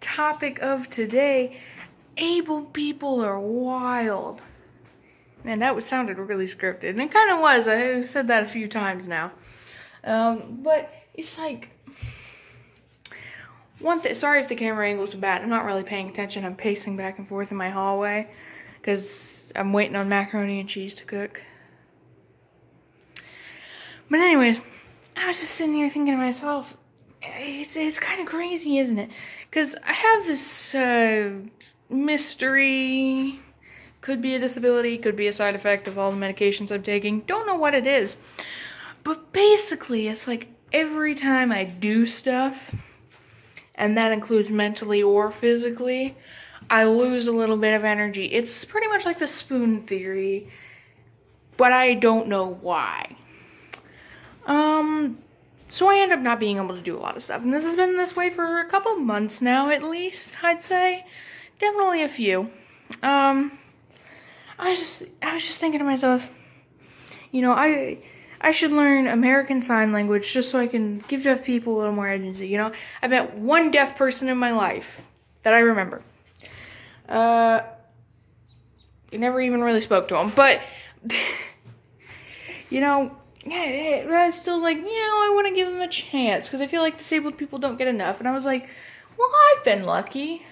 topic of today, able people are wild. Man, that sounded really scripted, and it kind of was. I said that a few times now. But it's like, sorry if the camera angles are bad. I'm not really paying attention. I'm pacing back and forth in my hallway because I'm waiting on macaroni and cheese to cook. But anyways, I was just sitting here thinking to myself, it's kind of crazy, isn't it? Because I have this mystery, could be a disability, could be a side effect of all the medications I'm taking. Don't know what it is. But basically, it's like every time I do stuff, and that includes mentally or physically, I lose a little bit of energy. It's pretty much like the spoon theory, but I don't know why. So I end up not being able to do a lot of stuff, and this has been this way for a couple months now, at least, I'd say. Definitely a few. I was just thinking to myself, you know, I should learn American Sign Language just so I can give deaf people a little more agency, you know? I met one deaf person in my life that I remember. I never even really spoke to him, but, you know, yeah, I was still like, I want to give them a chance, because I feel like disabled people don't get enough. And I was like, well, I've been lucky.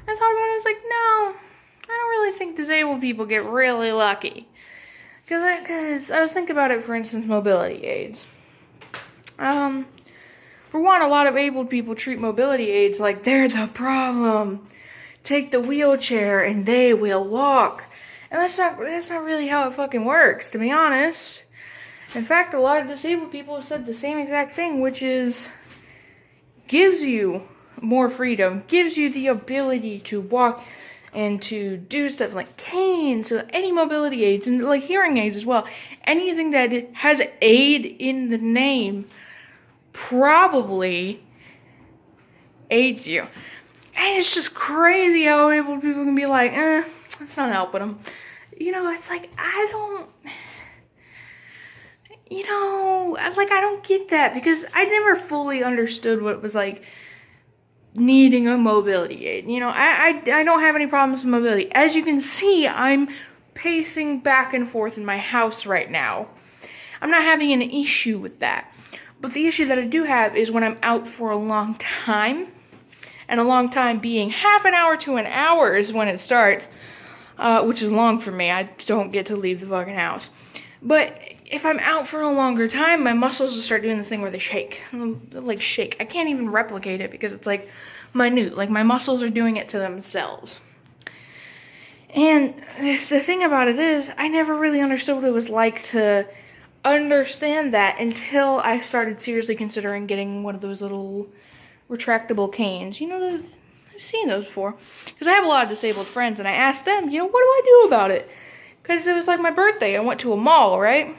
I thought about it, I was like, no, I don't really think disabled people get really lucky. Because I was thinking about it, for instance, mobility aids. For one, a lot of abled people treat mobility aids like they're the problem. Take the wheelchair and they will walk. And that's not really how it fucking works, to be honest. In fact, a lot of disabled people have said the same exact thing, which is, gives you more freedom, gives you the ability to walk and to do stuff like canes, so any mobility aids, and like hearing aids as well. Anything that has aid in the name probably aids you. And it's just crazy how able people can be like, it's not helping them. You know, it's like, I don't get that, because I never fully understood what it was like needing a mobility aid. You know, I don't have any problems with mobility. As you can see, I'm pacing back and forth in my house right now. I'm not having an issue with that. But the issue that I do have is when I'm out for a long time, and a long time being half an hour to an hour is when it starts, which is long for me. I don't get to leave the fucking house. But if I'm out for a longer time, my muscles will start doing this thing where they shake. Like, shake. I can't even replicate it because it's like minute. Like, my muscles are doing it to themselves. And the thing about it is, I never really understood what it was like to understand that until I started seriously considering getting one of those little retractable canes. You know, I've seen those before. Because I have a lot of disabled friends, and I asked them, you know, what do I do about it? Because it was like my birthday. I went to a mall, right?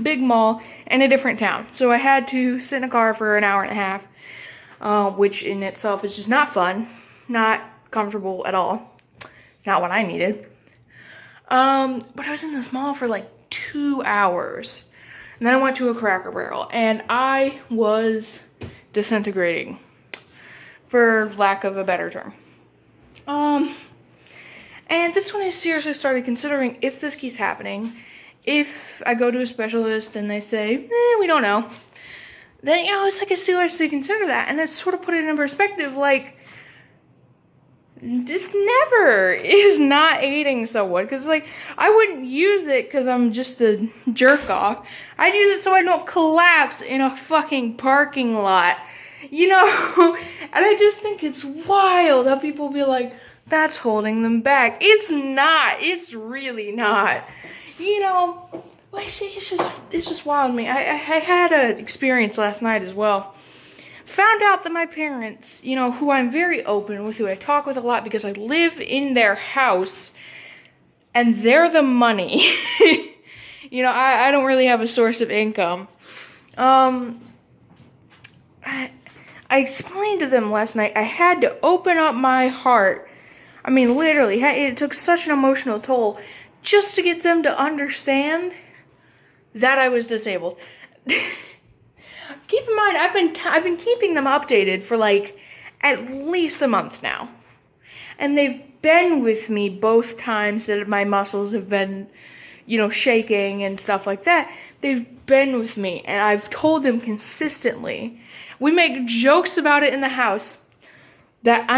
Big mall in a different town. So I had to sit in a car for an hour and a half, which in itself is just not fun. Not comfortable at all. Not what I needed. But I was in this mall for like 2 hours. And then I went to a Cracker Barrel. And I was disintegrating, for lack of a better term. And that's when I seriously started considering, if this keeps happening, if I go to a specialist and they say, we don't know, then, you know, it's like I seriously consider that. And it's sort of put it in perspective, like, this never is not aiding someone. Because, like, I wouldn't use it because I'm just a jerk off. I'd use it so I don't collapse in a fucking parking lot. You know? And I just think it's wild how people be like, that's holding them back. It's not. It's really not. You know, it's just wild to me. I had an experience last night as well. Found out that my parents, you know, who I'm very open with, who I talk with a lot because I live in their house, and they're the money. You know, I don't really have a source of income. I explained to them last night, I had to open up my heart. I mean, literally, it took such an emotional toll just to get them to understand that I was disabled. Keep in mind, I've been keeping them updated for like at least a month now. And they've been with me both times that my muscles have been, shaking and stuff like that. They've been with me, and I've told them consistently. We make jokes about it in the house. That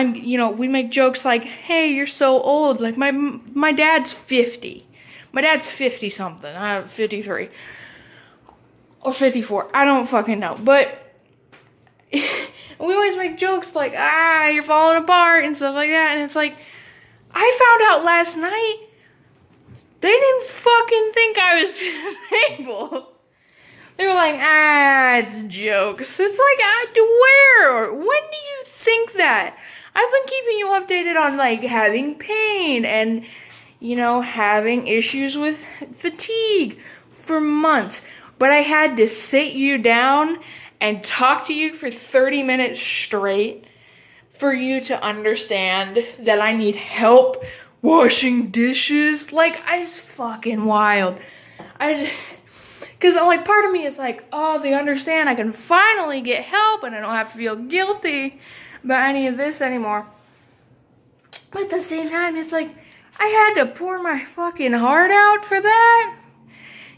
we make jokes like, hey, you're so old. Like, my dad's 50. My dad's 50 something. 53. Or 54. I don't fucking know. But we always make jokes like, you're falling apart and stuff like that. And it's like, I found out last night, they didn't fucking think I was disabled. They were like, it's jokes. It's like, where? When do you think that? I've been keeping you updated on, like, having pain and, having issues with fatigue for months. But I had to sit you down and talk to you for 30 minutes straight for you to understand that I need help washing dishes. Like, it's fucking wild. Because, like, part of me is like, oh, they understand I can finally get help and I don't have to feel guilty about any of this anymore. But at the same time, it's like, I had to pour my fucking heart out for that.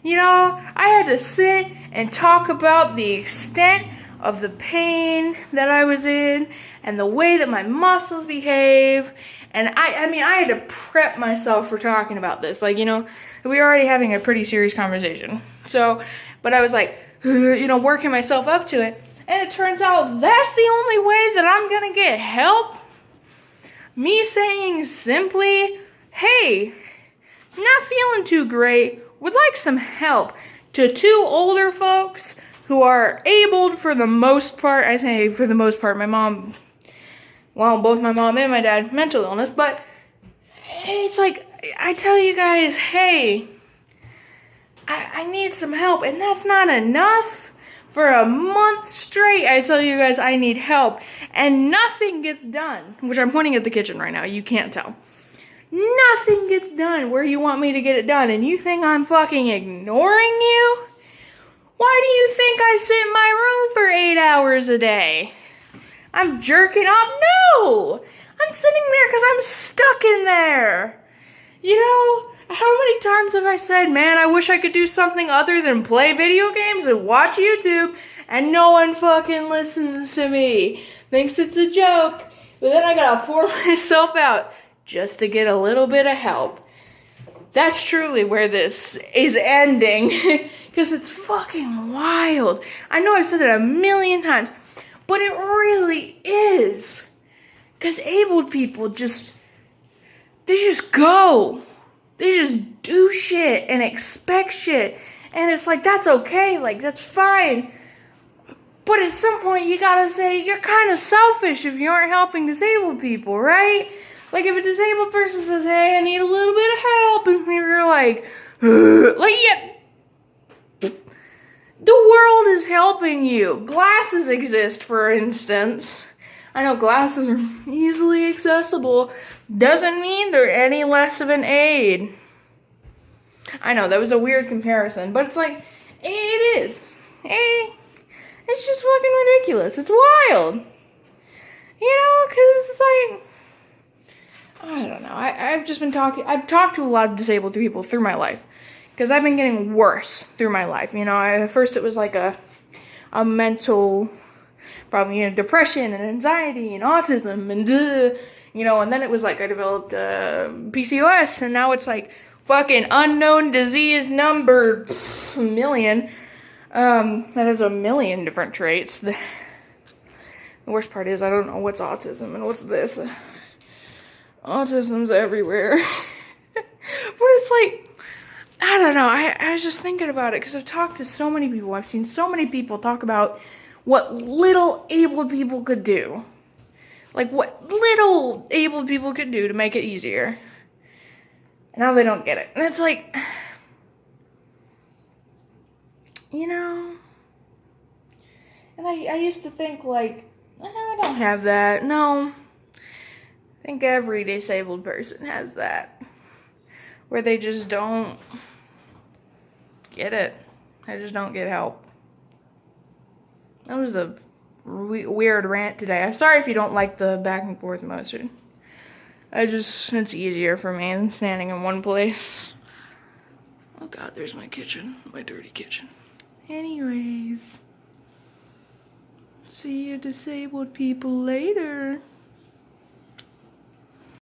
I had to sit and talk about the extent of the pain that I was in and the way that my muscles behave. And I had to prep myself for talking about this. Like, we were already having a pretty serious conversation. So, but I was like, working myself up to it. And it turns out that's the only way that I'm going to get help. Me saying simply, hey, not feeling too great, would like some help, to two older folks who are able for the most part. I say for the most part, both my mom and my dad, mental illness, but it's like, I tell you guys, hey, I need some help, and that's not enough. For a month straight, I tell you guys I need help, and nothing gets done, which I'm pointing at the kitchen right now, you can't tell. Nothing gets done where you want me to get it done, and you think I'm fucking ignoring you? Why do you think I sit in my room for 8 hours a day? I'm jerking off? No! I'm sitting there because I'm stuck in there. How many times have I said, man, I wish I could do something other than play video games and watch YouTube, and no one fucking listens to me. Thinks it's a joke, but then I gotta pour myself out just to get a little bit of help. That's truly where this is ending, because it's fucking wild. I know I've said it a million times, but it really is. Because abled people they just go. They just do shit and expect shit. And it's like, that's okay. Like, that's fine. But at some point, you gotta say, you're kind of selfish if you aren't helping disabled people, right? Like, if a disabled person says, hey, I need a little bit of help, and you're like, yeah. The world is helping you. Glasses exist, for instance. I know glasses are easily accessible. Doesn't mean they're any less of an aid. I know, that was a weird comparison, but it's like, it is. It's just fucking ridiculous. It's wild. Because it's like, I don't know. I've talked to a lot of disabled people through my life. Because I've been getting worse through my life. At first it was like a mental problem, depression and anxiety and autism and and then it was like I developed PCOS, and now it's like fucking unknown disease number million. That has a million different traits. The worst part is I don't know what's autism and what's this. Autism's everywhere. But it's like, I don't know. I was just thinking about it because I've talked to so many people. I've seen so many people talk about what little abled people could do. Like, what little abled people could do to make it easier. And now they don't get it. And it's like, and I used to think, like, I don't have that. No. I think every disabled person has that. Where they just don't get it. They just don't get help. That was the weird rant today. I'm sorry if you don't like the back and forth motion. It's easier for me than standing in one place. Oh God, there's my kitchen, my dirty kitchen. Anyways, see you disabled people later.